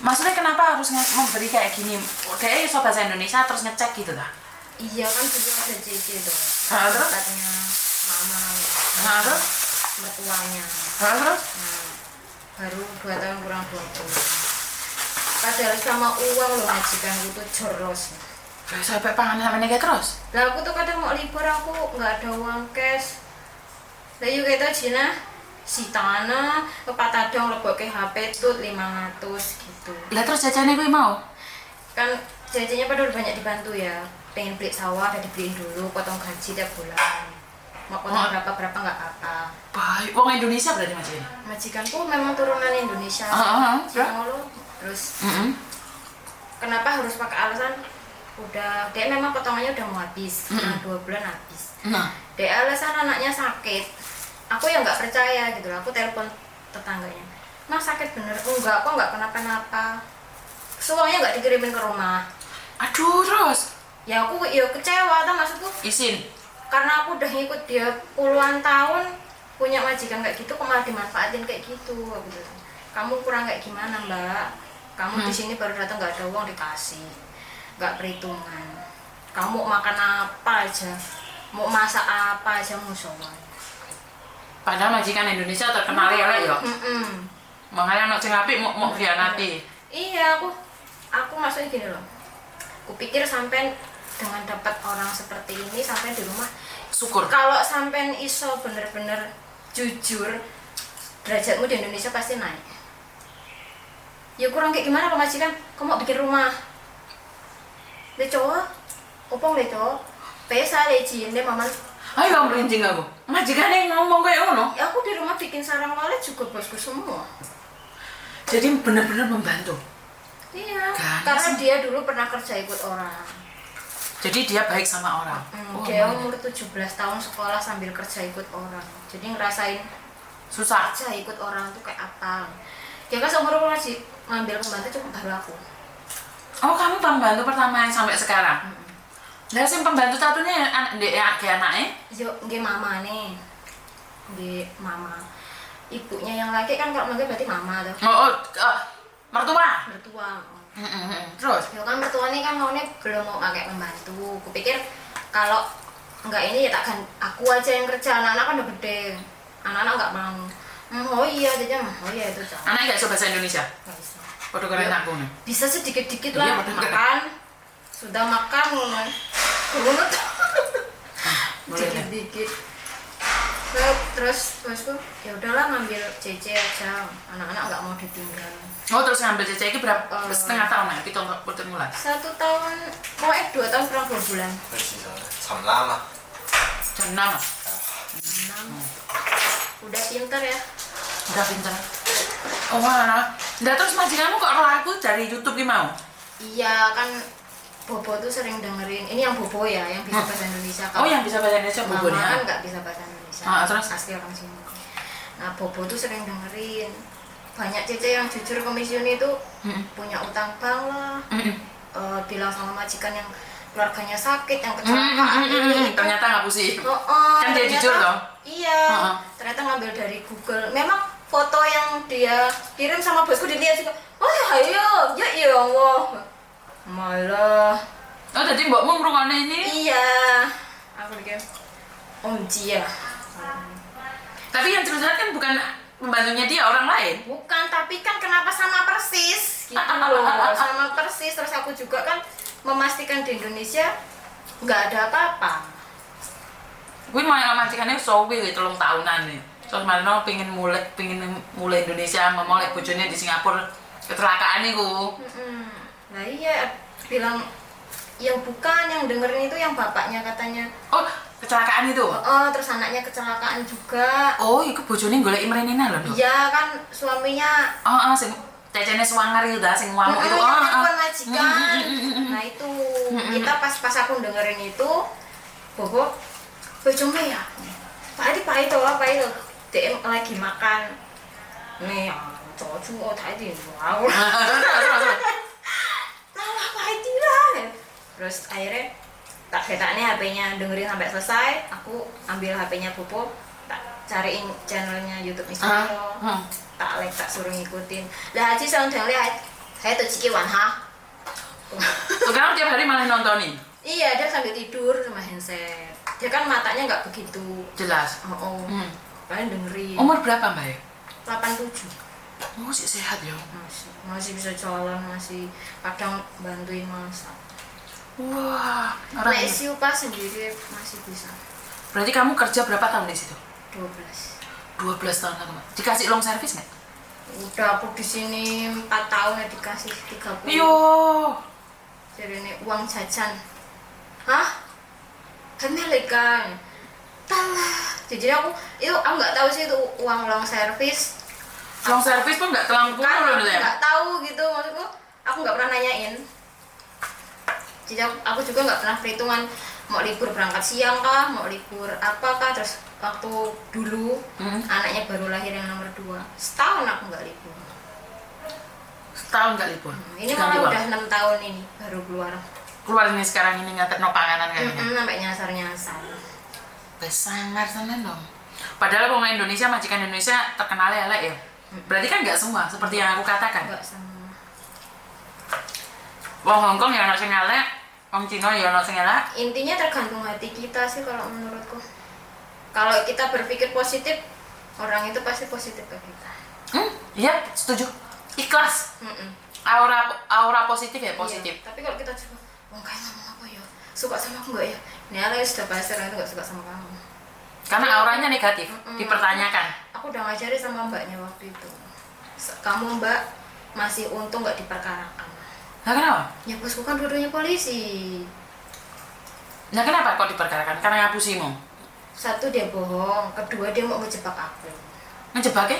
Maksudnya kenapa harus memberi kayak gini? Kayaknya iso bahasa Indonesia terus ngecek gitu lah. Iya kan dulu ada JJ tuh. Terus? Katanya mama. Terus? Mertuanya. Terus? Baru 2 tahun kurang 20. Padahal sama uang loh majikan itu joros. Sampai pangan sama nega terus? Lah aku tuh kadang mau libur aku nggak ada uang cash. Lah yuk kita Cina si tanah pepatah dong lebok ke HP tuh 500 gitu. Lah terus jajannya gue mau? Kan jajannya pada udah banyak dibantu ya. Pengen beli sawah udah dibeliin dulu, potong gaji tiap bulan. Mau potong berapa nggak apa. Baik, wong Indonesia berarti majikan? Majikanku memang turunan Indonesia. Terus kenapa harus pakai alasan? Udah dia memang potongannya udah mau habis, 2 bulan habis. Dia alasan anaknya sakit. Aku yang nggak percaya gitu loh. Aku telepon tetangganya, Mas sakit bener? Enggak, kok nggak kenapa-napa. Uangnya nggak dikirimin ke rumah. Aduh, terus? Ya aku ya kecewa tau maksudku. Izin? Karena aku udah ngikut dia puluhan tahun, punya majikan kayak gitu, kok malah dimanfaatin kayak gitu. Kamu kurang kayak gimana mbak? Kamu di sini baru datang nggak ada uang dikasih, nggak perhitungan. Kamu mau makan apa aja, mau masak apa aja musowan. Padahal majikan Indonesia terkenal ya ya. Makanya anak sing apik mau khianati. Iya, aku maksudnya gini loh. Kupikir sampai dengan dapat orang seperti ini sampai di rumah Syukur. Kalau sampai iso bener-bener jujur, derajatmu di Indonesia pasti naik. Ya kurang kayak gimana kalau majikan? Kamu mau bikin rumah? Le cowok, opong le cowok, pesa le jin le mama. Ayo kamu berincing aku. Majikan yang ngomong kayak ngono. Ya aku di rumah bikin sarang walet juga bosku semua. Jadi benar-benar membantu. Iya. Kan, Karena dia dulu pernah kerja ikut orang. Jadi dia baik sama orang. Dia umur 17 tahun sekolah sambil kerja ikut orang. Jadi ngerasain Susah. kerja ikut orang tuh kayak apa. Dia kan seumur masih ngambil pembantu cuma baru aku. Oh, kamu pembantu pertama yang sampai sekarang? Nah, sing pembantu satunya kayak anaknya? Yo, nggih mama nih. Nggih mama. Ibunya yang laki kan kalau manggil berarti mama tuh. Mertua. Mertua. Terus? Ya kan mertua ini kan maunya belum mau pakai pembantu. Kupikir kalau enggak ini ya takkan aku aja yang kerja. Anak-anak kan udah gede. Anak-anak enggak mau. Oh iya aja oh iya itu cah. Anaknya nggak bisa bahasa Indonesia? Nggak bisa. Udah keren aku nih. Bisa sedikit-dikit Iya, lah makan. Sudah makan mulai. Urut. Sedikit-dikit. Terus bosku ya udahlah ngambil CC aja. Anak-anak nggak mau ditinggal. Oh, terus ngambil CC ini berapa? Setengah tahun ya? Kita untuk mulai? 1 tahun, pokoknya 2 tahun kurang 2 bulan. Jam lama. Jam 6. 6. Udah pinter ya. Udah pinter. Oh mana? Nah terus majikanmu kok roh aku dari YouTube ki mau? Iya kan Bobo tuh sering dengerin. Ini yang Bobo ya, yang bisa bahasa Indonesia. Oh yang bisa bahasa Indonesia Mama Bobo nih. kan nggak bisa bahasa Indonesia. Terus? Asli orang sini. Nah Bobo tuh sering dengerin. Banyak cece yang jujur komisioner itu punya utang bank lah. Bilang sama majikan yang keluarganya sakit, yang kecelakaan ini. Ternyata nggak pusing. Kan dia ternyata, jujur dong. Iya. Ternyata ngambil dari Google. Memang foto yang dia kirim sama bosku dilihat juga. Oh ayo, ya Allah. Malah. Oh jadi mbokmu ngrungokne ini? Iya. Aku pikir Om Jia. Tapi yang cerita kan bukan pembantunya dia, orang lain. Bukan, tapi kan kenapa sama persis gitu loh. Sama persis. Terus aku juga kan memastikan di Indonesia nggak ada apa-apa. Gue malah majikannya sowi 3 tahunan nih. Terus malah pengen mulai Indonesia, memulai bojone di Singapura kecelakaan nih ku. Nah iya, bilang yang bukan yang dengerin itu yang bapaknya katanya. Oh kecelakaan itu? Terus anaknya kecelakaan juga. Oh itu bojone golek imrenina loh. Iya kan suaminya. Sing cecene swanger itu dah, sing ngamuk itu. Yang majikan. Nah itu kita pas aku dengerin itu, Bobo, bojomu ya. Pak itu apa itu? Dia lagi makan. Nih, cowok tadi wow. Malah Pak lah. Terus akhirnya tak nih HP-nya dengerin sampai selesai. Aku ambil HP-nya Bobo, tak cariin channelnya YouTube Mister lo, tak suruh ngikutin. Lah Haji sedang lihat, saya tuh cikiwan ha. Sekarang tiap hari malah nontonin. Iya, dia sambil tidur sama handset. Dia kan matanya nggak begitu Jelas. Paling dengerin. Umur berapa Mbak? 87. Masih sehat ya. Masih bisa jalan, masih kadang bantuin masak. Wah, Nek si Upa sendiri masih bisa. Berarti kamu kerja berapa tahun di situ? 12 tahun kamu. Dikasih long service nggak? Udah aku di sini 4 tahun ya dikasih 30. Yo. Jadi ini uang jajan. Hah? Kan kan. Talah. Jadi aku nggak tahu sih itu uang long service. Long service pun nggak terlalu Kan loh ya? nggak tahu gitu maksudku. Aku nggak pernah nanyain. Jadi aku juga nggak pernah perhitungan mau libur berangkat siang kah, mau libur apa kah. Terus waktu dulu anaknya baru lahir yang nomor 2, setahun aku nggak libur. Setahun nggak libur? Ini malah udah 6 tahun ini baru keluar ini sekarang ini nganter no panganan kayaknya. sampai nyasar Sangar tenan dong. Padahal orang Indonesia, majikan Indonesia terkenal elek ya. Berarti kan nggak semua seperti yang aku katakan. nggak sama. Wong Hongkong ya ono sing elek, wong Cina ya ono sing elek. Intinya tergantung hati kita sih kalau menurutku. Kalau kita berpikir positif, orang itu pasti positif ke kita. Iya, setuju. Ikhlas. Aura positif ya positif. Iya, tapi kalau kita coba, kayak ngomong apa ya? Suka sama aku nggak ya? Ini ala sudah pasti orang itu nggak suka sama kamu. Karena auranya negatif, dipertanyakan. Aku udah ngajari sama mbaknya waktu itu. Kamu mbak masih untung nggak diperkarakan. Nah kenapa? Ya bosku kan dua-duanya polisi. Nah kenapa kok diperkarakan? Karena ngapusimu? Satu dia bohong, kedua dia mau ngejebak aku. Ngejebak ya?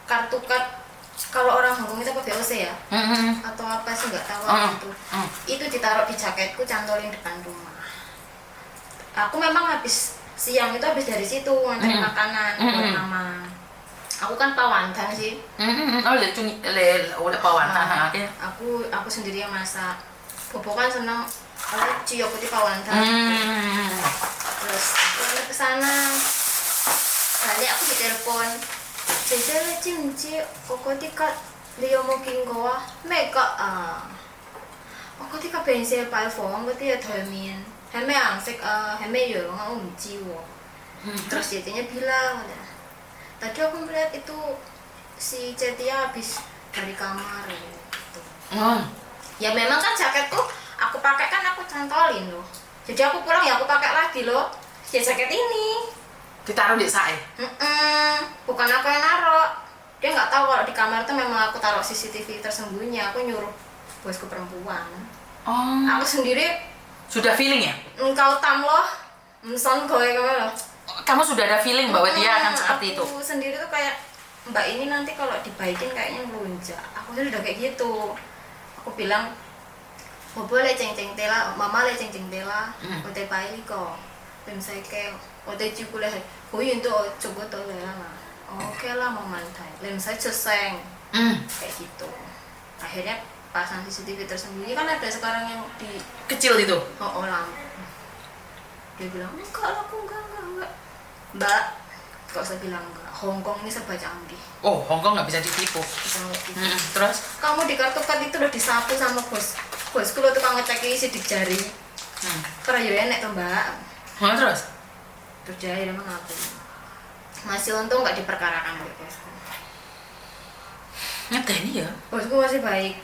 Kartu kalau orang Hongkong itu apa BOC ya? Atau apa sih nggak tahu itu. Itu ditaruh di jaketku, cantolin depan rumah. Aku memang habis siang itu habis dari situ nganterin makanan buat mama. Aku kan pawantan sih. Oh, udah pawantan aja. Aku sendiri yang masak. Bobo kan seneng ciok di pawantan. Terus aku ke sana. Balik aku ditelepon. Jeje cinci, koko tika liyo mungkin goa mega koko tika bensin palfong, koko tika termin. Heme angsek, heme yorong aku mciwo. Terus jadinya bilang, tadi aku melihat itu si Cetia habis dari kamar gitu. Ya memang kan jaketku aku pakai kan aku cantolin loh. Jadi aku pulang ya aku pakai lagi loh. Ya jaket ini. Ditaruh di sae. Bukan aku yang naruh. Dia nggak tahu kalau di kamar itu memang aku taruh CCTV tersembunyi. Aku nyuruh bosku perempuan. Aku sendiri sudah feeling ya? Engkau tam loh. Son kowe loh. Kamu sudah ada feeling bahwa dia akan seperti itu? Aku sendiri tuh kayak mbak ini nanti kalau dibaikin kayaknya melunjak. Aku sendiri udah kayak gitu. Aku bilang, boleh ceng-ceng tela, mama le ceng-ceng tela, ote pai ko, saya kayak ote cukup leh, huyu itu coba tuh lah. Oke lah mama mantai, saya ceseng, kayak gitu. Akhirnya pasang CCTV tersembunyi kan ada sekarang yang di kecil itu. Lampu. Dia bilang enggak lah, aku enggak. Mbak, kok saya bilang enggak. Hongkong ini serba canggih. Oh, Hongkong nggak bisa ditipu. Terus? Kamu di kartu kad itu udah disapu sama bosku lo tukang ngecek sidik jari. Karena ya enak tuh mbak. Terus? Terus dia emang aku. Masih untung nggak diperkarakan oleh bosku. Ngedeni ya? Bosku masih baik.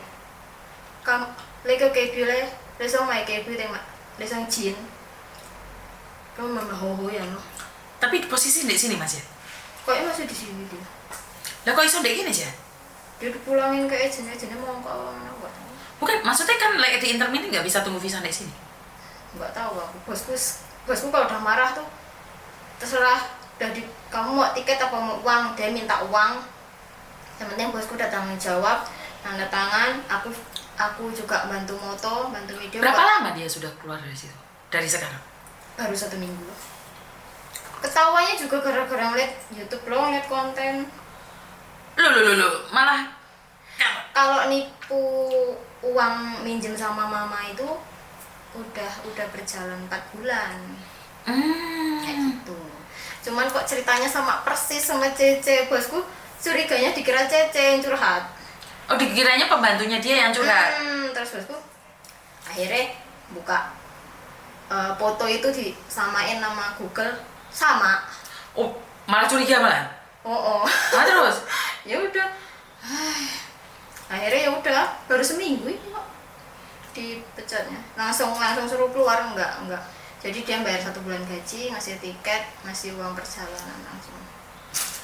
Kamu lagi kebu le, lesong mai kebu teng lesong jin. Kamu memang ho ya no. Tapi posisi di sini Mas ya? Kayaknya masih di sini dia. Lah kok iso ndek gini sih? Dia dipulangin ke agennya mau ke mana enggak tahu. Bukan, maksudnya kan like di intermini nggak bisa tunggu visa di sini. Enggak tahu aku. Bosku kalau udah marah tuh terserah kamu mau tiket apa mau uang, dia minta uang. Yang penting bosku udah tanggung jawab, tanda tangan, aku juga bantu moto, bantu video. Berapa lama dia sudah keluar dari situ? Dari sekarang? Baru 1 minggu. Ketawanya juga gara-gara ngeliat YouTube lo, ngeliat konten. Lu malah kalau nipu uang minjem sama mama itu udah berjalan 4 bulan. Kayak gitu. Cuman kok ceritanya sama persis sama Cece, bosku curiganya dikira Cece yang curhat. Oh, dikiranya pembantunya dia yang curhat. Terus bosku akhirnya buka foto itu disamain nama Google sama. Oh, malah curiga malah. Oh. Nah, terus Ya udah. Akhirnya ya udah, baru seminggu ini kok dipecatnya. Langsung suruh keluar enggak. Jadi dia bayar 1 bulan gaji, ngasih tiket, ngasih uang perjalanan langsung.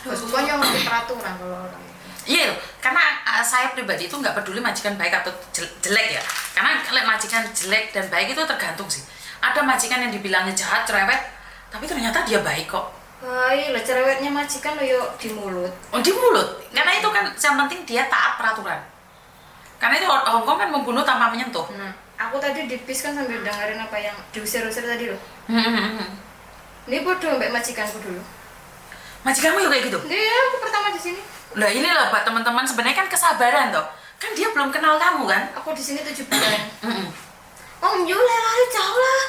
Terus pokoknya ngerti peraturan kalau orang itu. iya loh, karena saya pribadi itu nggak peduli majikan baik atau jelek ya. Karena kalau majikan jelek dan baik itu tergantung sih. Ada majikan yang dibilangnya jahat, cerewet, tapi ternyata dia baik kok. Lah cerewetnya majikan lo yuk di mulut. Oh, di mulut. Karena itu kan yang penting dia taat peraturan. Karena itu Hongkong kan membunuh tanpa menyentuh. Nah, aku tadi di bis kan sambil dengerin apa yang diusir-usir tadi loh. Ini bodoh mbak majikanku dulu. Majikanmu juga kayak gitu? Iya, aku pertama di sini. Lah ini loh buat teman-teman, sebenarnya kan kesabaran toh. Kan dia belum kenal kamu kan? Aku di sini 7 bulan. Om Yule lari jauh lah.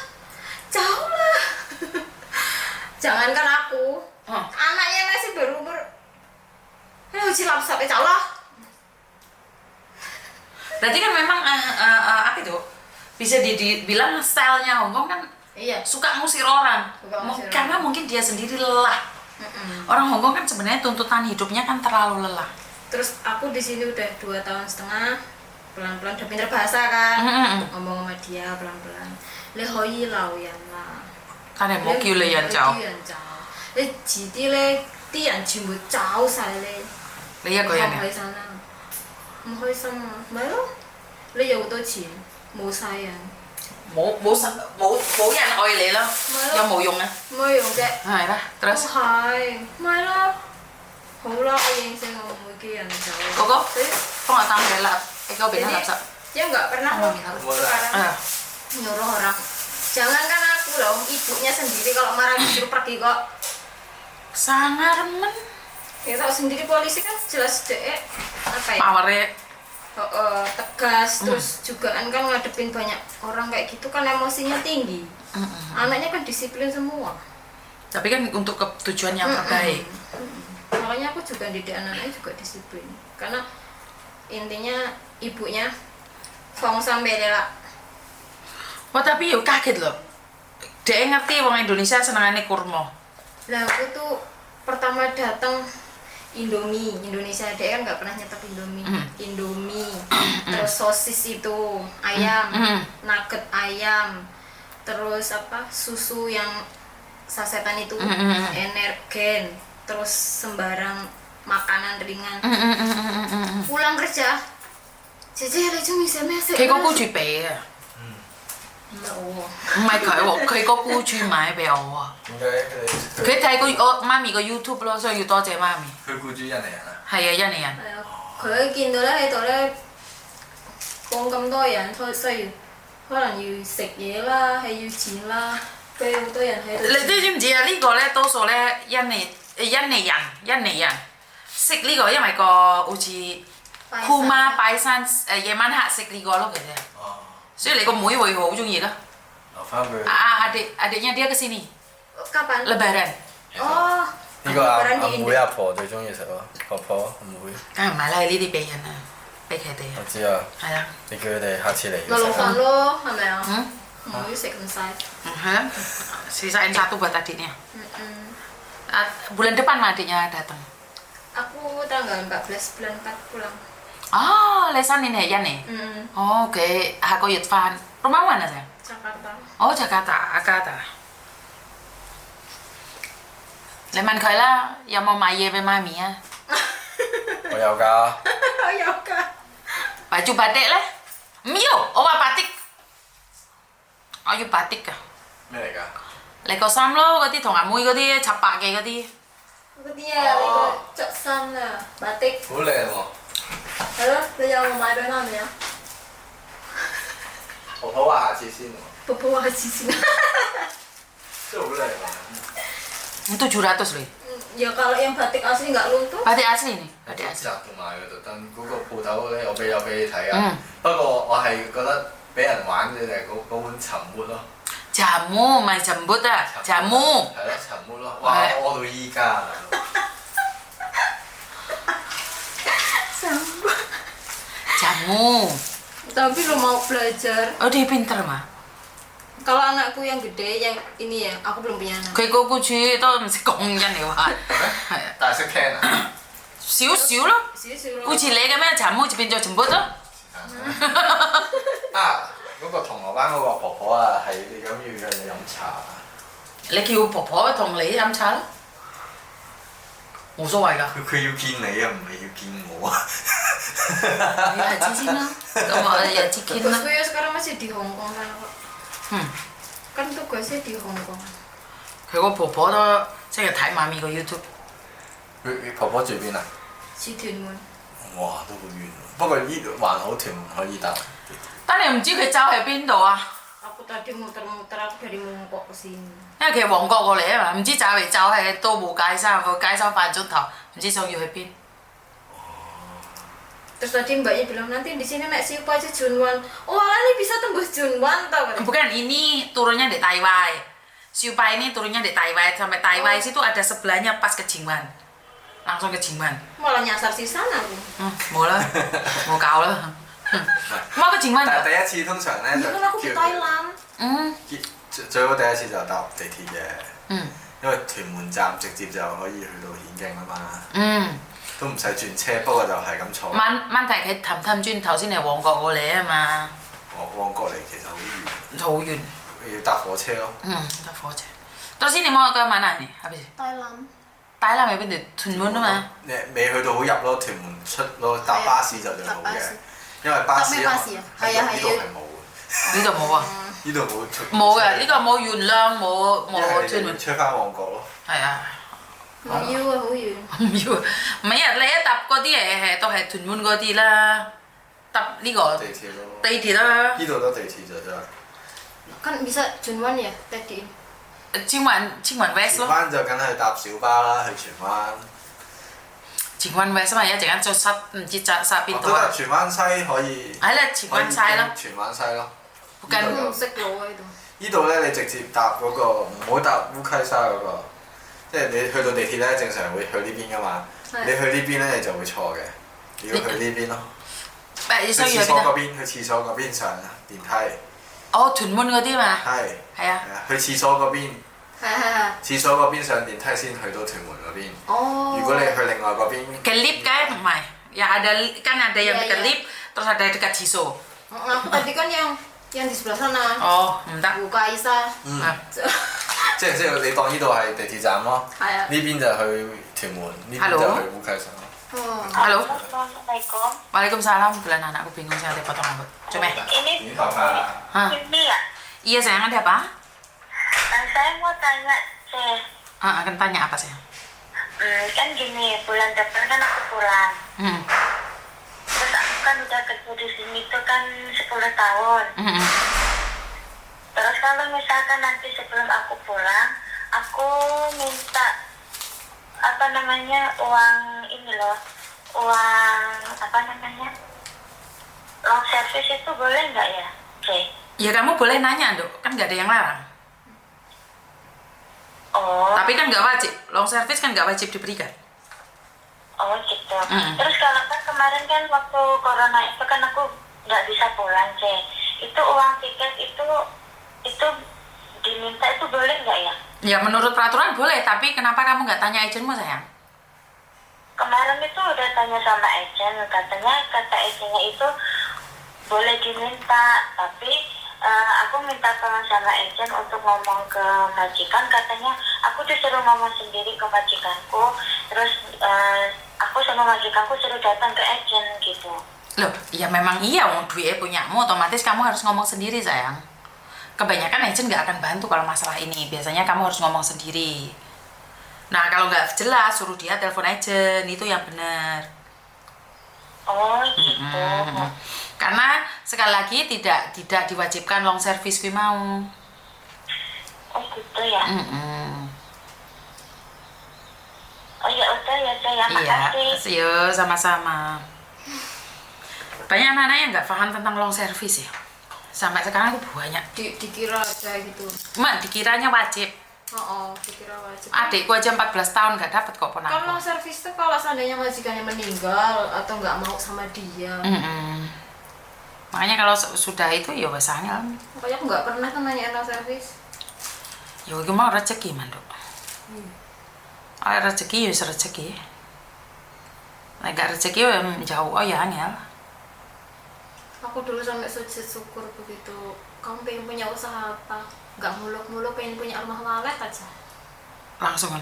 Jangankan aku, anaknya masih berumur. Silap sampai jauh lah. Berarti kan memang apa itu? Bisa dibilang stylenya Hongkong kan Iya. suka ngusir orang. Karena mungkin dia sendiri lelah. Orang Hongkong kan sebenarnya tuntutan hidupnya kan terlalu lelah. Terus aku di sini udah 2,5 tahun, pelan-pelan udah pinter bahasa kan. Ngomong sama dia pelan-pelan. Le hoi lau yan la. Kan mau kêu le yan chao. Le jidi le di yan 全部找晒你。你一個人嘅？唔開心啊！唔開心啊，咪咯，你有好多錢，冇晒人，冇人愛你咯，有冇用啊？冇用啫。係啦，terus 都係，咪咯。好啦，我認識我唔會叫人走。哥哥，幫我擔起嗰邊啲垃圾。 Dia nggak pernah sekarang nyuruh orang. Jangankan aku loh, ibunya sendiri kalau marah disuruh pergi kok. Sangar men. Ya tahu sendiri polisi kan jelas deh apa ya? Powernya tegas, terus juga kan ngadepin banyak orang kayak gitu kan emosinya tinggi. Anaknya kan disiplin semua. Tapi kan untuk tujuan yang terbaik. Makanya aku juga didik anak-anaknya juga disiplin. Karena intinya ibunya Fong sampai lela. Wah tapi yuk kaget loh. Dia ngerti orang Indonesia senangannya kurma. Lah aku tuh pertama datang Indonesia, dia kan nggak pernah nyetok Indomie. Indomie, terus sosis itu, ayam, nugget ayam, terus apa susu yang sasetan itu, energen, terus sembarang makanan ringan. Pulang kerja, Cece你中意食咩食？佢個僱主俾啊，唔係我喎。唔係佢喎，佢個僱主買俾我啊。點解佢睇過我媽咪個 YouTube 咯，所以要多謝媽咪。佢僱主印尼人啊？係啊，印尼人。係啊，佢見到咧喺度咧放咁多人，需要可能要食嘢啦，係要錢啦，俾好多人喺度。你知唔知啊？呢個咧多數咧印尼人識呢個，因為個好似酷媽拜山夜晚黑食呢個咯，其實。哦。所以你個妹會好中意咯。留翻佢。adiknya dia kesini. Kapan? Lebaran. Oh. 呢個阿妹阿婆最中意食咯，婆婆阿妹。梗係唔係啦，呢啲俾人啊，俾佢哋啊。我知啊。係啊。你叫佢哋下次嚟。咪老飯咯，係咪啊？唔會食唔晒。係啊，sisain satu buat adiknya. Bulan depan mah adiknya datang. Aku tanggal 14 bulan 4 pulang. Oh, lesan ini ya nih. Oh, oke. Aku Yudvan. Rumah mana sayang? Jakarta. Oh, Jakarta. Leman khởi là giờ mà mày về với mami á. 我有㗎。我有㗎。Baju batik lah. Mio, oh batik. Oh, you batik à? 咩嚟㗎？你個衫咯，嗰啲同阿妹嗰啲插白嘅嗰啲。嗰啲啊，你個着衫啊，batik。好靚喎。係咯，你有冇買俾媽咪啊？婆婆話下次先喎。婆婆話下次先。真係好靚喎。 700 loh. Ya kalau yang batik asli nggak luntur. Batik asli nih, batik 複 asli. 雜同埋特登嗰個鋪頭咧，我有俾你睇啊。不過我係覺得俾人玩嘅就係嗰碗沉沒咯。Jamu,咪jembut啊，jamu。係咯，沉沒咯。哇！屙到依家。Jamu. Tapi lo mau belajar. Oh dia pinter mah. Kalau anakku yang gede, yang ini ya, aku belum punya anak. 佢個顧主都唔識講人嚟話，係啊，但係識聽啊。少少咯。少少咯。顧住你咁樣jamu就變咗全部咯。啊！嗰個銅鑼灣嗰個婆婆啊，係你咁要嘅飲茶。你叫婆婆同你飲茶咯，冇所謂㗎。佢要見你啊，唔係要見我啊。你係知先啦，咁我日知見啦。 Bosku ya sekarang masih di Hong Kong kan kok. Kan tugasnya di Hong Kong. 佢個婆婆都即係睇媽咪個 YouTube。佢婆婆住邊啊？Si屯門。哇，都好遠喎。不過依度還好，屯門可以搭。但你唔知佢走喺邊度啊？ Aku tadi muter-muter aku dari Mongkok ke sini. 因為其實旺角過嚟啊嘛，唔知走嚟走去都冇街衫，個街衫飯鐘頭，唔知想要去邊。 Terus tadi mbaknya bilang nanti di sini naik siup aja Junwan. Oh ini bisa tembus Junwan tau kan? Bukan, ini turunnya di Taiwai. Siupa ini turunnya di Taiwai, sampai Taiwai situ ada sebelahnya pas ke Jingwan. Langsung ke Jingwan. Malah nyasar si sana aku. 冇啦，冇搞啦。冇個Jingwan。但係第一次通常咧就 Kan aku ke Thailand. 最好第一次就搭地鐵嘅。 因為屯門站直接就可以去到顯徑啊嘛。 都唔使轉車，不過就係咁坐。問題佢氹轉頭先係旺角過嚟啊嘛。旺角嚟其實好遠。好遠。要搭火車咯。搭火車。頭先你冇去過mana nih? Habis. Thailand. Thailand 喺邊度？屯門啊嘛。你未去到好入咯，屯門出咯，搭巴士就最好嘅。因為巴士呢度係冇嘅。呢度冇啊？呢度冇出。冇嘅，呢個冇元朗，冇屯門。出翻旺角咯。係啊。 唔要啊，好遠。唔要，唔係啊！你一搭嗰啲係都係屯門嗰啲啦，搭呢個地鐵咯。地鐵啦。呢度都地鐵就真係。Kan bisa Junwan ya tadi. 清環 West 咯。荃灣就梗係搭小巴啦，去荃灣。荃灣 West 嘛，一陣間再塞唔知塞邊度啊？荃灣西可以。係啦，荃灣西咯。荃灣西咯。唔識路啊呢度。呢度咧，你直接搭嗰個，唔好搭烏溪沙嗰個。 即係你去到地鐵咧，正常會去呢邊噶嘛。你去呢邊咧，你就會錯嘅。你要去呢邊咯。去廁所嗰邊，去廁所嗰邊上電梯。哦，屯門嗰啲嘛。係。係啊。去廁所嗰邊。係。廁所嗰邊上電梯先去到屯門嗰邊。哦。如果你去另外嗰邊。Ke lift kan, Mai? Ya ada yang dekat lift, terus ada dekat Ciso. Aku tadi kan yang di sebelah sana. Oh,唔得。Buka Isa. 即係你當呢度係地鐵站咯，係啊，呢邊就去屯門，呢邊就去烏溪沙。Halo. Assalamualaikum. Waalaikumsalam. Bulan anakku bingung saya ada potong rambut. Coba. Ini Hah? ini ya. Iya sayang, ada apa? Saya mau tanya, Ceh. Akan tanya apa sayang? Kan gini, bulan depan kan aku pulang. Terus aku kan udah kerja di sini tuh kan 10 tahun. Terus kalau misalkan nanti sebelum aku pulang, aku minta apa namanya uang ini loh, uang apa namanya long service itu boleh nggak ya, Cek? Ya kamu boleh nanya dok, kan nggak ada yang larang. Oh. Tapi kan nggak wajib, long service kan nggak wajib diberikan. Oh gitu. Terus kalau kan kemarin kan waktu corona itu kan aku nggak bisa pulang, Cek. Itu uang tiket itu diminta itu boleh nggak ya? Ya menurut peraturan boleh, tapi kenapa kamu nggak tanya agenmu sayang? Kemarin itu udah tanya sama agen, kata agennya itu boleh diminta, tapi aku minta tolong sama agen untuk ngomong ke majikan, katanya aku disuruh ngomong sendiri ke majikanku, terus aku sama majikanku suruh datang ke agen gitu. Loh, ya memang iya, duitnya punyamu, otomatis kamu harus ngomong sendiri sayang. Kebanyakan agent nggak akan bantu kalau masalah ini. Biasanya kamu harus ngomong sendiri. Nah kalau nggak jelas suruh dia telepon agent, itu yang benar. Oh gitu. Karena sekali lagi tidak diwajibkan long service kui mau. Oh gitu ya. Oh ya udah ya saya makasih. Iya, sama-sama. Banyak anak-anak yang nggak paham tentang long service ya. Sampai sekarang itu banyak. Dikira aja gitu. Mak dikiranya wajib. Dikira wajib. Adikku aja 14 tahun nggak dapat kok ponakku. Kalau servis tuh kalau seandainya majikannya meninggal atau nggak mau sama dia. Makanya kalau sudah itu ya wasanya. Pokoknya aku nggak pernah tuh nanya no servis. Ya itu mau rezeki manduk. Rezeki ya rezeki. Nek gak rezeki ya jauh ya angel. Aku dulu sampai sujud syukur begitu. Kamu pengen punya usaha apa? Gak muluk-muluk, pengen punya rumah walet aja. Langsung kan?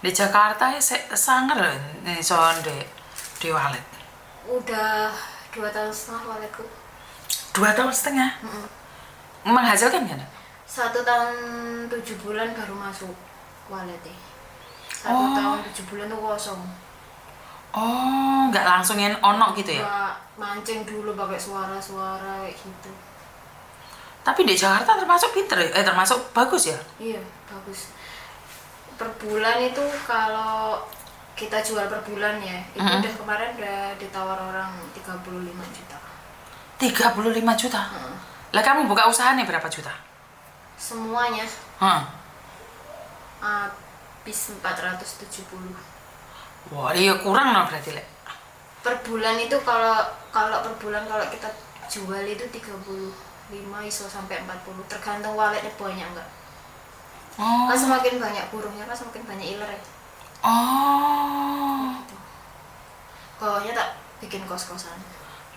Di Jakarta ya sangat nih soal di walet. Udah 2 tahun setengah waletku. 2 tahun setengah? Menghasilkan kan? 1 tahun 7 bulan baru masuk waletnya. 1 tahun 7 bulan tuh kosong. Nggak langsungin ono gitu ya? Nggak, mancing dulu pakai suara-suara kayak gitu. Tapi di Jakarta termasuk pinter ya? Termasuk bagus ya? Iya, bagus. Per bulan itu kalau kita jual per bulan ya, itu udah kemarin udah ditawar orang 35 juta. 35 juta? Lah kamu buka usahanya berapa juta? Semuanya. Habis 470. Wah, iya kurang lah berarti, Lek. Per bulan itu kalau per bulan kalau kita jual itu 35 iso sampai 40, tergantung waletnya banyak enggak. Kan semakin banyak burungnya kan semakin banyak iler ya. Gitu. Bawahnya tak bikin kos-kosan.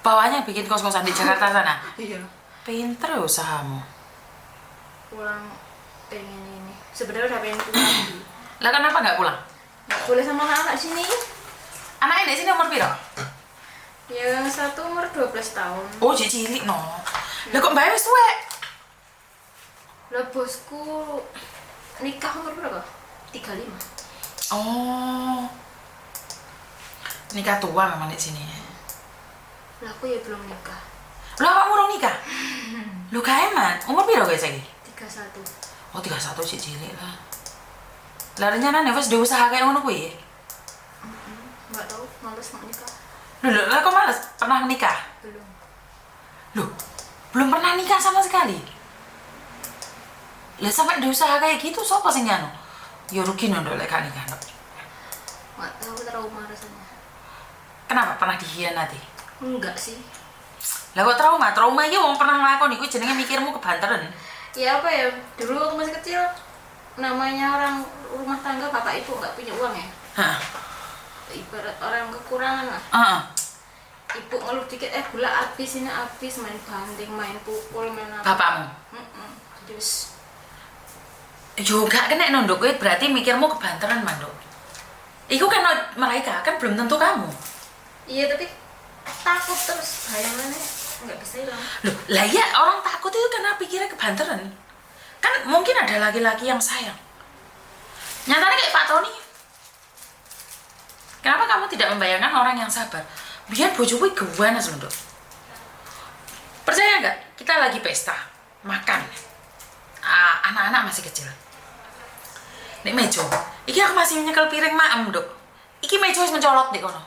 Bawahnya bikin kos-kosan di Jakarta sana? Iya. Pinter usahamu. Pulang pengen ini. Sebenarnya udah pengen pulang. Lah kenapa nggak pulang? Nggak boleh sama anak-anak sini. Anaknya di sini umur piro? Yang satu umur 12 tahun. Oh, cilik no. Lah kok mbak wis tuwek? Lah bosku nikah umur berapa? 35. Nikah tua memang di sini. Lah aku ya belum nikah. Lah kamu belum nikah? Lu kaeman, umur piro guys lagi? 31. Oh, 31 cilik lah. Lah rencana wis diusaha kayak ngono kuwi? Enggak tahu, males mau nikah. Lah kok males? Pernah nikah? Belum. Loh, belum pernah nikah sama sekali? Lah sampai diusaha kayak gitu sapa sing anu? Ya rugi ndok lek gak nikah. Enggak tahu, trauma rasanya. Kenapa pernah dikhianati? Enggak sih. Lah kok trauma? Trauma iki wong pernah nglakoni kuwi jenenge mikirmu kebanteran. Ya apa ya? Dulu waktu masih kecil namanya orang rumah tangga bapak ibu nggak punya uang ya. Ibarat orang kekurangan lah. Ibu ngeluh dikit, gula habis, ini habis, main banting, main pukul, main apa. Bapakmu? Jadi wis. Yo gak kena nondok kowe berarti mikirmu kebanteran mandok. Iku kan mereka kan belum tentu kamu. Iya tapi takut terus bayangannya nggak bisa hilang. Loh, lah ya orang takut itu karena pikirnya kebanteran. Kan mungkin ada laki-laki yang sayang. Nyatanya kayak Pak Tony. Kenapa kamu tidak membayangkan orang yang sabar? Biar bojoku gawanas lho, Nduk. Percaya nggak? Kita lagi pesta, makan. Anak-anak masih kecil. Nek mejo, iki aku masih nyekel piring maem, Nduk. Iki mejo wis mencolot di kono.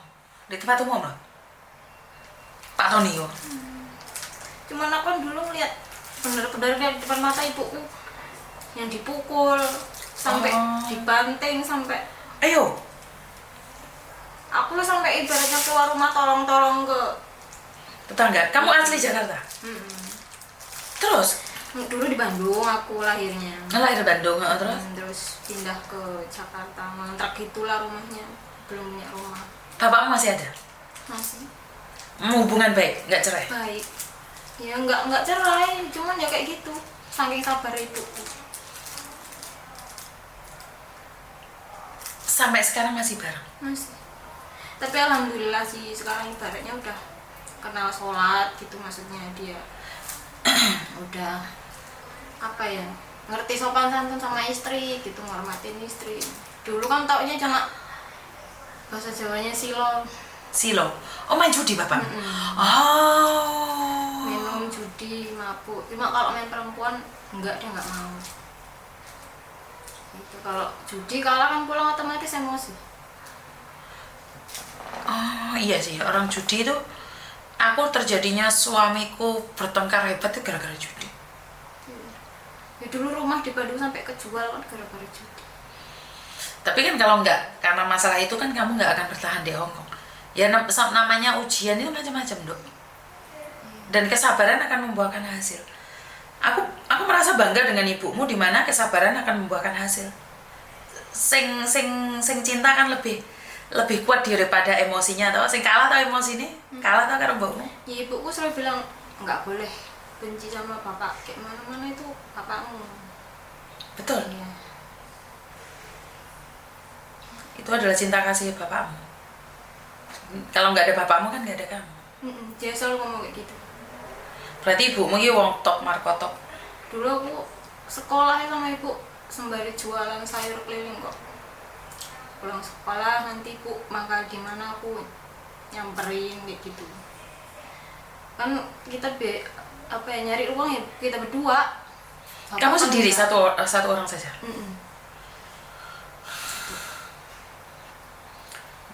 Di tempat umum lho. Pak Tony yo. Cuman aku kan dulu lihat bener-bener di depan mata ibuku yang dipukul sampai dibanting sampai. Ayo. Aku lo sampai ibaratnya keluar rumah tolong-tolong ke tetangga. Kamu asli Jakarta? Terus? Dulu di Bandung aku lahirnya. Lahir Bandung, terus? Terus pindah ke Jakarta, ngontrak gitulah rumahnya. Belum punya rumah. Bapakmu masih ada? Masih. Hubungan baik, nggak cerai? Baik. Ya nggak cerai, cuman ya kayak gitu. Saking sabar ibuku. Sampai sekarang masih bareng? Masih. Tapi alhamdulillah sih sekarang ibaratnya udah kenal sholat gitu, maksudnya dia udah apa ya, ngerti sopan santun sama istri gitu, ngormatin istri. Dulu kan taunya cuma bahasa Jawanya silo. Silo? Oh, main judi bapak? Minum judi, mabuk. Cuma kalau main perempuan enggak, dia nggak mau gitu. Kalau judi kalah kan pulang otomatis emosi. Oh iya sih, orang judi itu aku terjadinya suamiku bertengkar hebat itu gara-gara judi. Ya dulu rumah di Bandung sampai kejual kan gara-gara judi. Tapi kan kalau nggak, karena masalah itu kan kamu nggak akan bertahan di Hong Kong. Ya namanya ujian itu macam-macam, Dok. Dan kesabaran akan membuahkan hasil. Aku merasa bangga dengan ibumu di mana kesabaran akan membuahkan hasil. Sing cinta kan lebih kuat daripada emosinya, tau? Sing kalah tau emosi ini? Kalah tau karo mbokmu? Ya ibuku selalu bilang nggak boleh benci sama bapak, kayak mana-mana itu bapakmu. Betul. Iya. Itu adalah cinta kasih bapakmu. Kalau nggak ada bapakmu kan nggak ada kamu. Dia selalu ngomong kayak gitu. Berarti ibumu ini wong top markotop. Dulu aku sekolah sama ibu sembari jualan sayur keliling kok. Pulang sekolah nanti ibu mangkal di mana aku nyamperin kayak gitu. Kan kita nyari uang ya kita berdua. Kamu sendiri satu orang saja.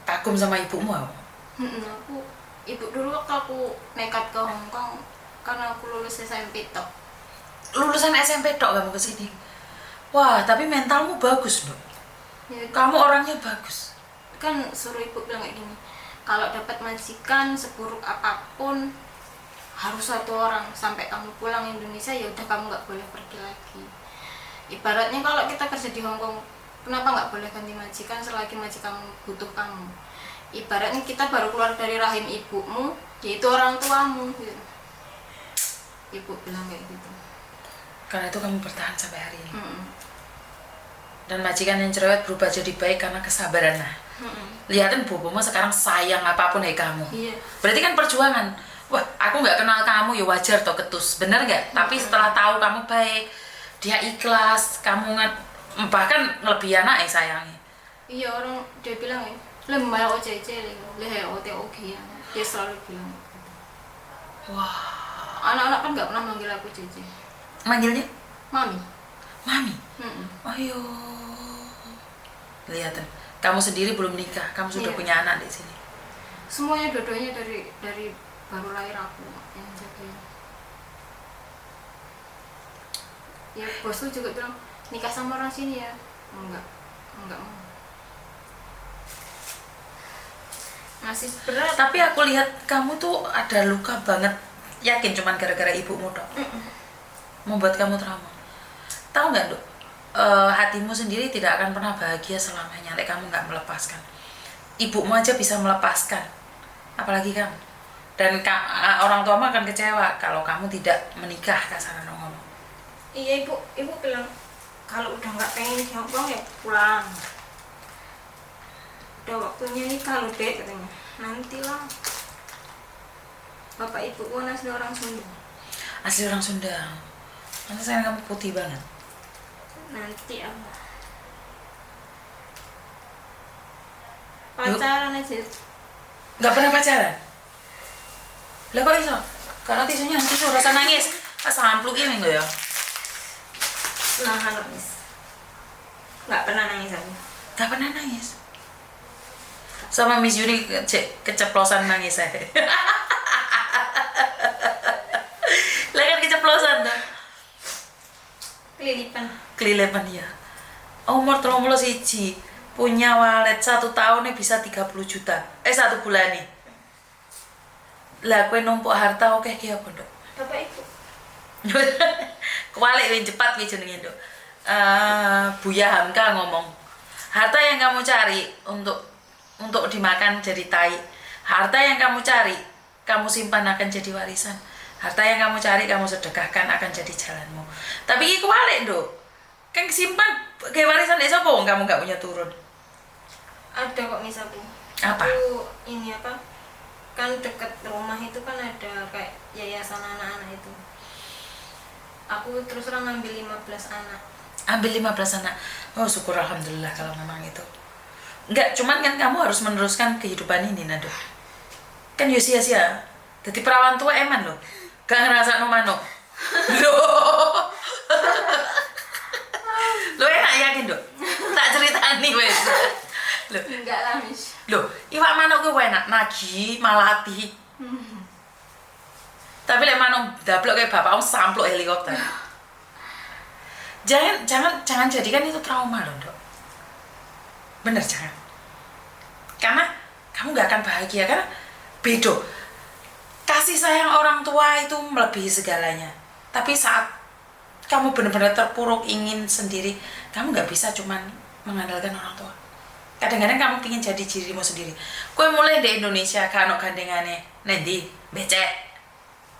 Kagum sama ibumu aku. Ibu dulu waktu aku nekat ke Hong Kong karena aku lulus SMP tok. Lulusan SMP tok kamu kesini. Wah, tapi mentalmu bagus, Dok. Ya, kamu orangnya bagus. Kan suruh ibu bilang kayak gini, kalau dapat majikan seburuk apapun harus satu orang sampai kamu pulang Indonesia, ya udah kamu nggak boleh pergi lagi. Ibaratnya kalau kita kerja di Hong Kong, kenapa nggak boleh ganti majikan selagi majikan butuh kamu? Ibaratnya kita baru keluar dari rahim ibumu, yaitu orang tuamu gitu. Ibu bilang kayak gitu. Karena itu kamu bertahan sampai hari ini. Dan majikan yang cerewet berubah jadi baik karena kesabaran. Lihatin bobomu sekarang sayang apapun kamu. Iya. Berarti kan perjuangan. Wah, aku nggak kenal kamu ya wajar toh ketus, bener nggak? Tapi setelah tahu kamu baik, dia ikhlas, kamu bahkan lebih anak sayangnya. Iya, orang dia bilang ya, lemah OJJ leh OTOG ya. Dia selalu bilang. Wah. Anak-anak kan nggak pernah manggil aku JJ. Manggilnya? Mami. Mami? Ayo. Lihatin, kamu sendiri belum nikah, kamu sudah punya anak di sini. Semuanya dua-duanya dari baru lahir aku yang jagain. Ya bosku juga bilang nikah sama orang sini ya. Enggak mau. Masih berat. Tapi aku lihat kamu tuh ada luka banget. Yakin cuman gara-gara ibumu dok? Membuat kamu trauma. Tahu nggak dok? Hatimu sendiri tidak akan pernah bahagia selamanya. Nek kamu nggak melepaskan. Ibumu aja bisa melepaskan, apalagi kamu. Dan orang tuamu akan kecewa kalau kamu tidak menikah, kasaran ngomong. Iya ibu bilang kalau udah nggak pengen di Hong Kong ya pulang. Udah waktunya nikah loh dek katanya. Nantilah. Bapak ibu asli orang Sunda. Asli orang Sunda. Nanti sayang kamu putih banget. Nanti apa? Pacaran aja. Nggak pernah pacaran? Lah kok iso? Karena tisunya tisu rasa nangis. Sampluk ini enggak ya? Nahan nangis. Nggak pernah nangis aku. Nggak pernah nangis. Sama Miss Yuni keceplosan nangis saya. Lah kan keceplosan tuh. Kelilipan ya. Umur 31 punya walet 1 tahunnya bisa 30 juta. 1 bulan nih. Lah kowe numpuk harta oke ki apa, Dok? Bapak ibu. Kewalik wis cepat ki jenenge, Dok. Buya Hamka ngomong, harta yang kamu cari untuk dimakan jadi tai. Harta yang kamu cari, kamu simpan akan jadi warisan. Harta yang kamu cari, kamu sedekahkan akan jadi jalanmu. Tapi iki kewalik, Dok. Kan simpan kayak warisan dek sapa wong kamu gak punya turun. Ada kok misalku. Apa? Aku ini apa? Kan deket rumah itu kan ada kayak yayasan anak-anak itu. Aku terus terang ngambil 15 anak. Ambil 15 anak. Oh, syukur alhamdulillah kalau memang itu. Enggak, cuman kan kamu harus meneruskan kehidupan ini, Nado. Kan yo sia-sia. Jadi perawan tua eman loh. Gak ngerasa no manuk. Lo enak yakin, Dok? Tak ceritani wes. Enggak lah, Miss. Loh, iwak manuk gue enak, nagi, malati. Tapi lek manung dablok kayak bapakmu sampluk helikopter. Jangan jadikan itu trauma loh, Dok. Bener jangan. Karena kamu nggak akan bahagia karena beda. Kasih sayang orang tua itu melebihi segalanya. Tapi saat kamu benar-benar terpuruk ingin sendiri, kamu nggak bisa cuman mengandalkan orang tua. Kadang-kadang kamu ingin jadi dirimu sendiri. Kue mulai di Indonesia kan gandengane nendi becek.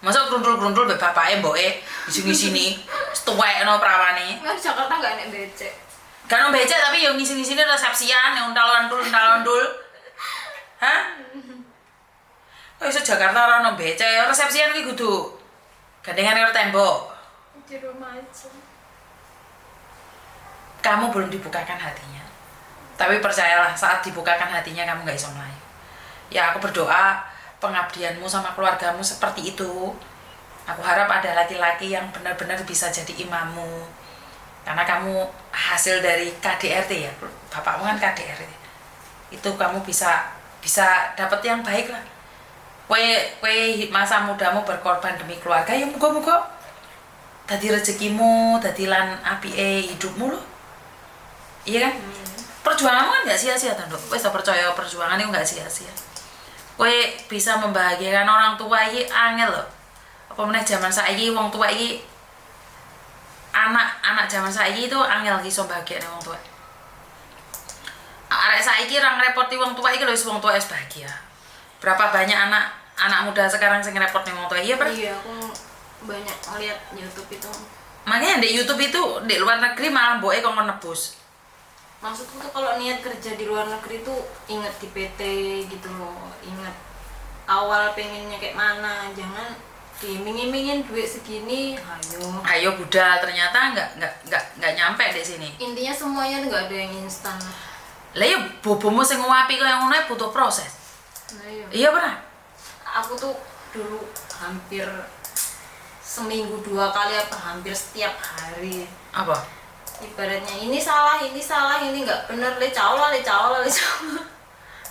Masa grundul-grundul be bapake mboke di sini tuwekno prawane. Nggak di Jakarta nggak enak becek. Kan becek tapi yo ngisi-ngisine resepsian yang untal-untul. Hah? Kok iso Jakarta ora ono becek, resepsian ki kudu gandengane karo tembok. Di rumah aja. Kamu belum dibukakan hatinya. Tapi percayalah, saat dibukakan hatinya kamu gak iso melayu. Ya aku berdoa pengabdianmu sama keluargamu seperti itu. Aku harap ada laki-laki yang benar-benar bisa jadi imammu. Karena kamu hasil dari KDRT ya, bapakmu kan KDRT. Itu kamu bisa dapat yang baik lah. Kue masa mudamu berkorban demi keluarga, ya muga-muga dadi rezekimu, dadi lan apike hidupmu loh. Iya kan? Perjuanganmu kan gak sia-sia kan, Dok. Wes percaya perjuangan itu gak sia-sia. Kue bisa membahagiakan orang tua iki angel loh. Apa meneh zaman saiki wong tua iki anak zaman saiki itu angel iso bahagiane wong tua. Arek saiki ra ngrepoti wong tua iki lho wis wong tua wis bahagia. Berapa banyak anak muda sekarang sing ngrepot ning wong tua. Iya, Pak? Iya, aku banyak lihat YouTube itu. Makanya di YouTube itu di luar negeri malah mboke kok nebus. Maksudku tuh kalau niat kerja di luar negeri tuh ingat di PT gitu loh, ingat awal pengennya kayak mana, jangan diiming-imingin duit segini, ayo budal, ternyata nggak nyampe di sini. Intinya semuanya nggak ada yang instan. Lah ya bobomu sing ngopi kaya ngono butuh proses. Nah, iya. Iya benar. Aku tuh dulu hampir seminggu 2 kali apa hampir setiap hari. Apa? Ibaratnya ini salah, ini nggak bener, lecaola.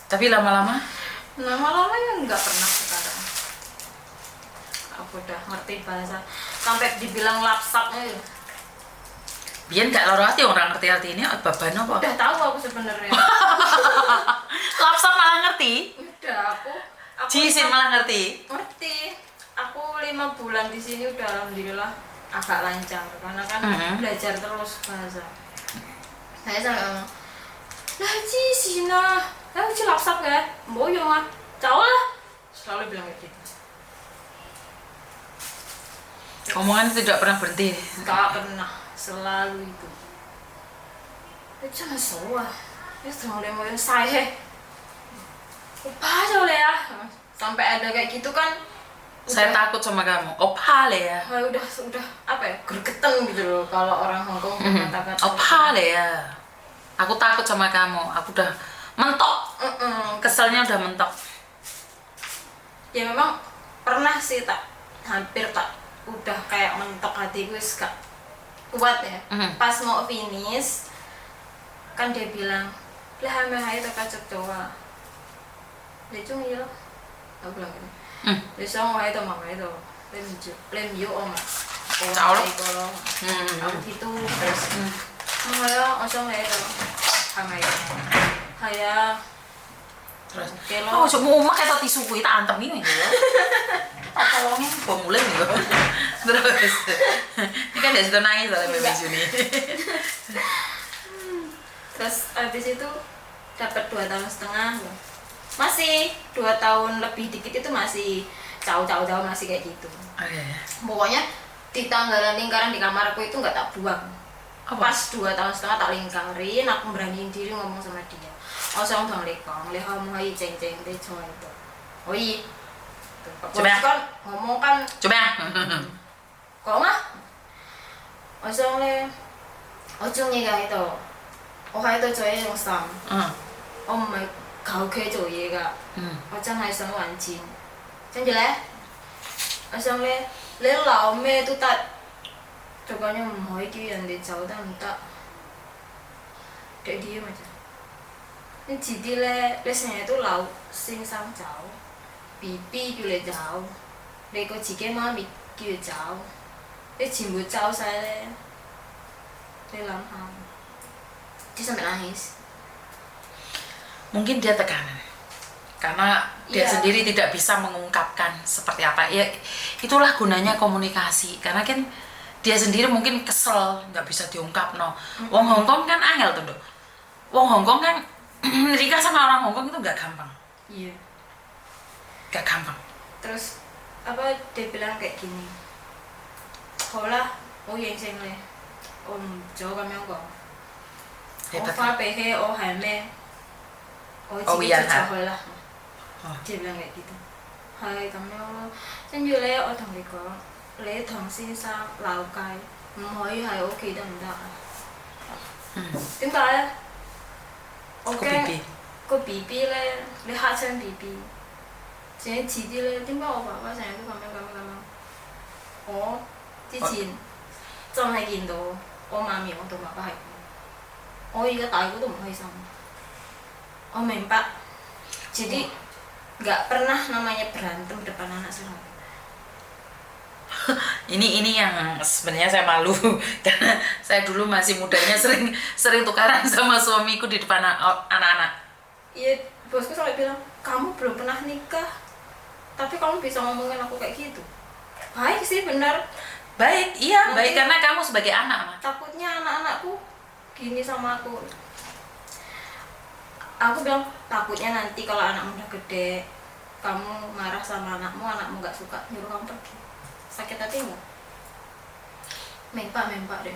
Tapi lama-lama ya nggak pernah sekarang. Aku udah ngerti bahasa, sampai dibilang lapsapnya ya. Biar nggak loro hati orang ngerti artinya baban apa? Udah tahu aku sebenarnya. Lapsap malah ngerti? Udah aku Cisin malah ngerti? Ngerti. Aku 5 bulan di sini udah alhamdulillah agak lancar karena kan belajar terus bahasa. Saya sampai ngomong, lah Sina, lah lapsap ya, boyong lah, jauh lah, selalu bilang kayak gitu. Omongan tidak pernah berhenti. Gak pernah, selalu itu. Jangan salah, ya terlalu mau saya. Apa ya? Sampai ada kayak gitu kan. Saya takut sama kamu. Opha ya. Udah apa ya? Gregetan gitu loh kalau orang Hongkong mengatakan. Opha ya. Aku takut sama kamu. Aku udah mentok. Keselnya udah mentok. Ya memang pernah sih hampir udah kayak mentok hatiku gak kuat ya. Pas mau finish kan dia bilang, "Lah hamil tak kacau coba." Dia cuma iya. Aku bilang gini. Dia sama itu mama itu lem yo om Tahu kamu gitu terus ya osong itu sama ya kayak terus oh cuma umak kayak tisu kuwi tak antem ini ya tak tolongin mulai nih terus ini kan dari situ nangis soalnya Mimi Juni. Terus habis itu dapat 2,5 tahun masih 2 tahun lebih dikit itu masih jauh masih kayak gitu. Pokoknya di tanggalan lingkaran di kamarku itu nggak tak buang. Pas 2,5 tahun tak lingkarin, aku beraniin diri ngomong sama dia. Osong dong lekong, lehamu hai ceng deh cuma itu. Oh iya. Coba kan ngomong kan. Coba. Kok nggak? Osong le, ojungnya itu. Oh itu cowok yang sam. Oh my. 求佢做嘢㗎，我真係想揾錢。跟住咧，我想咧，你鬧咩都得，最緊要唔可以叫人哋走得唔得？嗰啲咪就，你遲啲咧，你成日都鬧先生走 ，BB 叫你走，你個自己媽咪叫佢走，你全部走晒咧，你諗下，dia sampai nangis. Mungkin dia tekanan, karena dia sendiri tidak bisa mengungkapkan seperti apa. Ya itulah gunanya komunikasi, karena kan dia sendiri mungkin kesel nggak bisa diungkap no. Wong Hongkong kan angel tuh, Wong Hongkong kan nikah sama orang Hongkong itu nggak gampang. Iya. Nggak gampang. Terus apa dia bilang kayak gini, hola, oh yang sing le, jauh kami enggak, oh fa pehe, oh hame, oh jika jauh lah, dia bilang kayak gitu. Hai kami lo, sen juga le, oh thằng ko, le thằng先生鬧街，唔可以喺屋企得唔得啊？點解咧？我驚個 BB 咧，你嚇親 BB。成日遲啲咧，點解我爸爸成日都咁樣？我之前真係見到我媽咪我同爸爸係咁，我而家大個都唔開心。我明白，jadi nggak pernah namanya berantem depan anak sendiri. ini yang sebenarnya saya malu karena saya dulu masih mudanya sering tukaran sama suamiku di depan anak-anak. Iya, bosku sampai bilang, kamu belum pernah nikah, tapi kamu bisa ngomongin aku kayak gitu. Baik sih, benar. Baik, iya, nanti, baik karena kamu sebagai anak. Takutnya anak-anakku gini sama aku. Aku bilang, takutnya nanti kalau anakmu udah gede, kamu marah sama anakmu nggak suka, nyuruh kamu pergi. Sakit hati nggak? Mempak deh.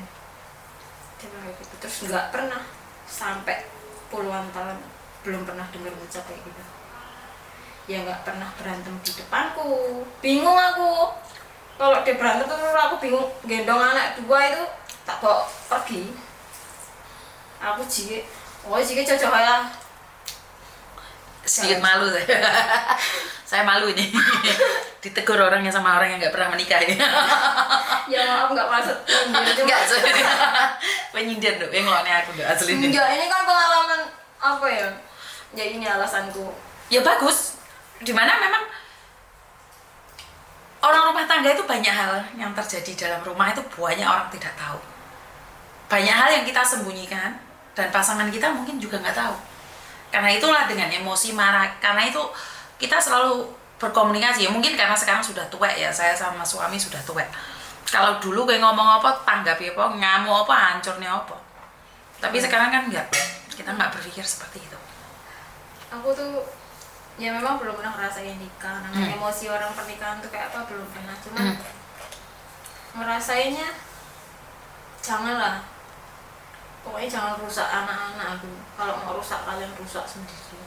Dia bilang kayak gitu. Terus nggak pernah sampai puluhan tahun belum pernah dengar ucap kayak gitu. Ya nggak pernah berantem di depanku. Bingung aku. Kalau dia berantem terus aku bingung. Gendong anak dua itu tak bawa pergi. Aku jika cocok lah. Sedikit malu saya. Saya malu ini. Ditegur orangnya sama orang yang nggak pernah menikah ini. Ya maaf nggak maksud menyindir. Nggak penyindir dong. Yang lawannya aku nggak asli ini. Enggak, ini kan pengalaman apa ya? Ya ini alasanku. Ya bagus. Dimana memang orang rumah tangga itu banyak hal yang terjadi dalam rumah itu banyak orang tidak tahu. Banyak hal yang kita sembunyikan dan pasangan kita mungkin juga nggak tahu. Karena itulah dengan emosi marah. Karena itu kita selalu berkomunikasi. Ya mungkin karena sekarang sudah tua ya. Saya sama suami sudah tua. Kalau dulu kayak ngomong apa, tanggapi apa, ngamuk apa, hancurnya apa. Tapi sekarang kan enggak. Kita nggak berpikir seperti itu. Aku tuh ya memang belum pernah ngerasain nikah. Namanya emosi orang pernikahan tuh kayak apa belum pernah. Cuma ngerasainnya janganlah. Pokoknya jangan rusak anak-anak aku. Kalau mau rusak kalian rusak sendiri.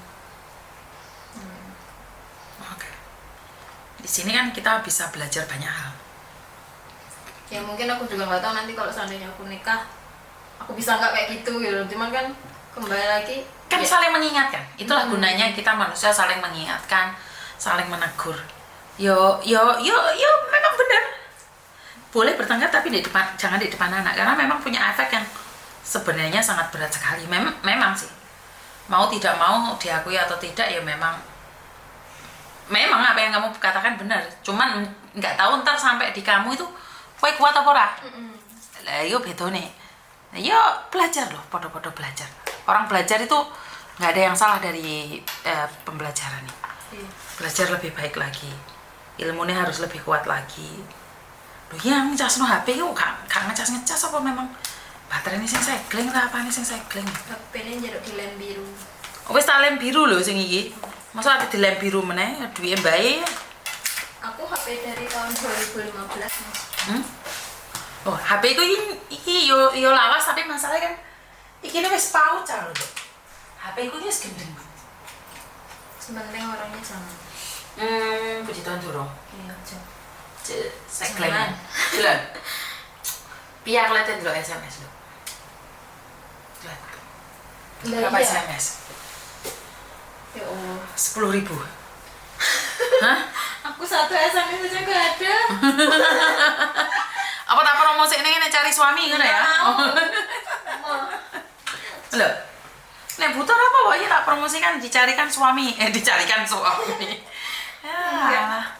Oke. Di sini kan kita bisa belajar banyak hal. Ya mungkin aku juga nggak tahu nanti kalau seandainya aku nikah, aku bisa nggak kayak gitu gitu. Cuman kan kembali lagi kan ya. Saling mengingatkan. Itulah gunanya kita manusia saling mengingatkan, saling menegur. Yo memang benar. Boleh bertengkar tapi jangan di depan anak karena memang punya efek yang sebenarnya sangat berat sekali. Memang sih. Mau tidak mau diakui atau tidak ya memang apa yang kamu katakan benar. Cuman nggak tahu ntar sampai di kamu itu kowe kuat apa ora? Lah yo bedone. Yo belajar loh, podo-podo belajar. Orang belajar itu nggak ada yang salah dari pembelajaran nih. Belajar lebih baik lagi. Ilmunya harus lebih kuat lagi. Loh yang ngecas no HP itu gak ngecas apa memang baterai ini sing segling ta apa ini sing segling? HP-ne njaluk di lem biru. Wis tak lem biru lho sing iki. Masa ada di lem biru meneh duwe mbae. Aku HP dari tahun 2015 Mas. Oh, HP ku iki yo lawas tapi masalahnya kan iki wis paut lho. HP ku wis gendeng. Sebenarnya orangnya jangan. Puji Tuhan durung. Iya, aja. Segling. Bulan. Biar lihat dulu SMS lho. Berapa SMS? Ya Allah. 10.000. Hah? Aku satu SMS aja gak ada. Apa tak promosi ini cari suami kan ya? Loh. Nek butuh apa wae tak promosikan dicarikan suami. Dicarikan suami. Ya.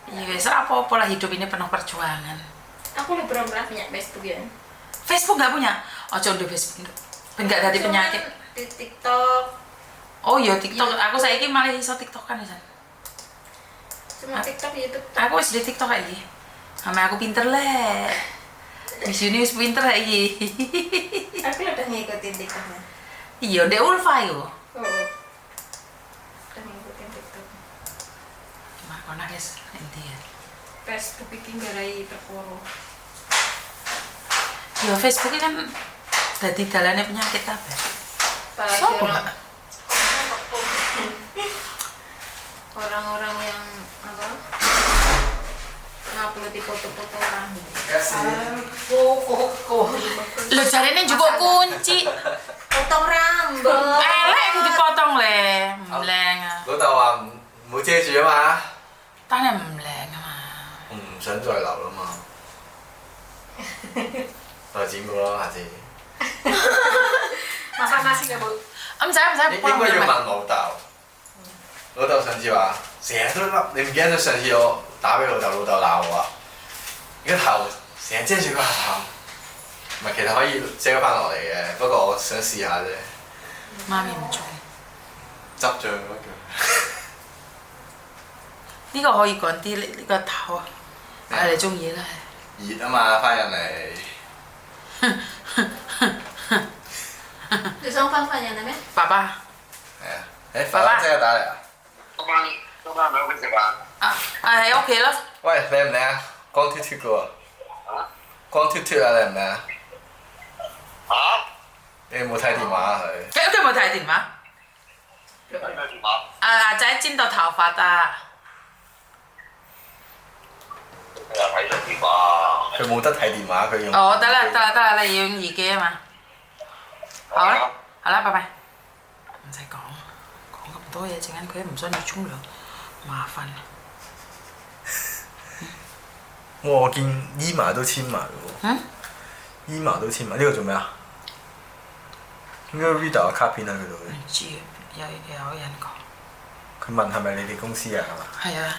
Iya wes apa lah, hidup ini penuh perjuangan. Aku belum pernah punya Facebook ya. Facebook nggak punya? Ojo di Facebook. Nggak dari penyakit. Di TikTok. Oh iya TikTok. Aku saiki malah iso TikTokan ya. Cuma TikTok, YouTube. Aku wis di TikTok iki. Sama aku pinter le. Di sini wis pinter iki. Aku udah ngikutin TikToknya. Iya, Dek Ulfa yo. Oh. Udah ngikutin TikTok. Cuma kono guys, inti ya. Facebook iki nggarai perkara. Ya Facebook ini kan dadi dalane penyakit kabeh. Apalagi Sopo, Mbak? Orang-orang yang apa? Ngupload di foto-foto orang. Lho jarene juga kunci. Potong rambut. Elek itu dipotong le. Mleng. 老豆話唔好遮住啊嘛， 當然唔靚啊嘛。唔想再留啦嘛，再剪過咯，下次。 Makan nasi nggak, Bu? 唔使，應該要問老豆。老豆上次話成日都笠，你唔記得咗上次我打俾老豆，老豆鬧我啊！你個頭成日遮住個頭，唔係其實可以遮翻落嚟嘅，不過我想試下啫。媽咪唔中意。執脹嗰叫。呢個可以趕啲呢個頭啊！你中意啦。熱啊嘛，翻入嚟。你想翻返人啦咩？爸爸。係啊，誒快啲即刻打嚟啊！今晚咪屋企食飯。啊，喺屋企咯。喂，靚唔靚啊？光脱脱嘅喎。啊？光脱脱啊，靚唔靚啊？嚇？你有冇睇電話啊佢？佢有冇睇電話？睇咩電話？阿仔剪到頭髮啊！你又睇咗電話？佢冇得睇電話，佢用。哦，得啦，你要用耳機啊嘛。好啦，好啦，拜拜。唔使講咁多嘢，陣間佢唔想去沖涼，麻煩。我見伊嫲都簽埋喎。嗯？伊嫲都簽埋，呢個做咩啊？應該 reader 嘅卡片喺佢度嘅。唔知有人講。佢問係咪你哋公司啊？係嘛？係啊。